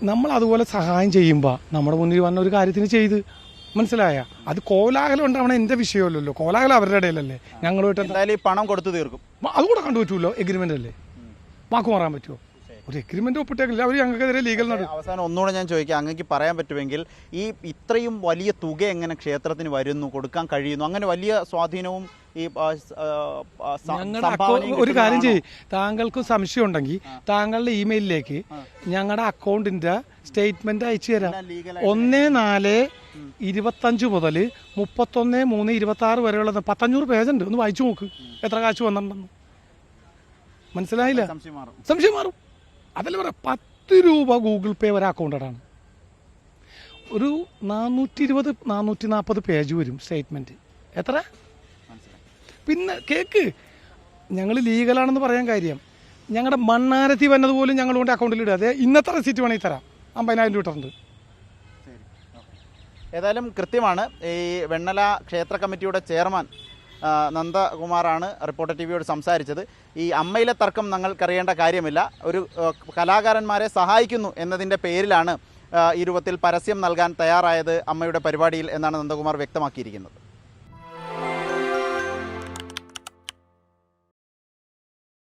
നമ്മൾ അതുപോലെ സഹായം ചെയ്യുമ്പോൾ നമ്മുടെ മുന്നിൽ വന്ന ഒരു കാര്യത്തിന് ചെയ്ത് മനസ്സിലായ അത് കോലാഹലം ഉണ്ടാവണം എൻ്റെ വിഷയമല്ലല്ലോ, കോലാഹലം അവരുടെ ഇടയിലല്ലേ. ഞങ്ങളുമായിട്ട് എന്തായാലും പണം കൊടുത്തു തീർക്കും, അതുകൂടെ കണ്ടുപറ്റുമല്ലോ. എഗ്രിമെൻ്റ് അല്ലേ, വാക്ക് മാറാൻ പറ്റുമോ? ഒരു എഗ്രിമെൻ്റ് ഒപ്പിട്ടേക്കില്ല അവർ, ഞങ്ങൾക്കെതിരെ ലീഗൽ നടക്കും. അവസാനം ഒന്നുകൂടെ ഞാൻ ചോദിക്കാം, അങ്ങേക്ക് പറയാൻ പറ്റുമെങ്കിൽ ഈ ഇത്രയും വലിയ തുക എങ്ങനെ ക്ഷേത്രത്തിന് വരുന്നു, കൊടുക്കാൻ കഴിയുന്നു? അങ്ങനെ വലിയ സ്വാധീനവും ഈ ഒരു കാര്യം ചെയ്യും, താങ്കൾക്ക് സംശയം ഉണ്ടെങ്കിൽ താങ്കളുടെ ഇമെയിലിലേക്ക് ഞങ്ങളുടെ അക്കൗണ്ടിന്റെ സ്റ്റേറ്റ്മെന്റ് അയച്ചു തരാം. 1/4/25 മുതൽ 31/3/26 വരെയുള്ള 1500 പേജുണ്ട്. ഒന്ന് വായിച്ചു നോക്ക് എത്ര കാശ് വന്നിട്ടുണ്ടെന്ന്. മനസ്സിലായില്ല? സംശയം മാറും. അതല്ല പറയാം, 10 രൂപ ഗൂഗിൾ പേ വരെ അക്കൗണ്ടാണ്. ഒരു 420-440 പേജ് വരും സ്റ്റേറ്റ്മെന്റ്. എത്ര? പിന്നെ കേക്ക്, ഞങ്ങൾ ലീഗലാണെന്ന് പറയാൻ കാര്യം, ഞങ്ങളുടെ മണ്ണാരത്തി വന്നത് പോലും ഞങ്ങൾ കൊണ്ട് അക്കൗണ്ടിൽ ഇടുക. അതെ, ഇന്നത്തെ റെസിറ്റ് വേണമെങ്കിൽ തരാം. 50,000 രൂപ ഉണ്ട്. ഏതായാലും കൃത്യമാണ്. ഈ വെണ്ണല ക്ഷേത്ര കമ്മിറ്റിയുടെ ചെയർമാൻ നന്ദകുമാറാണ് റിപ്പോർട്ടർ ടിവിയോട് സംസാരിച്ചത്. ഈ അമ്മയിലെ തർക്കം ഞങ്ങൾക്കറിയേണ്ട കാര്യമില്ല, ഒരു കലാകാരന്മാരെ സഹായിക്കുന്നു എന്നതിൻ്റെ പേരിലാണ് ഈ രൂപത്തിൽ പരസ്യം നൽകാൻ തയ്യാറായത് അമ്മയുടെ പരിപാടിയിൽ എന്നാണ് നന്ദകുമാർ വ്യക്തമാക്കിയിരിക്കുന്നത്.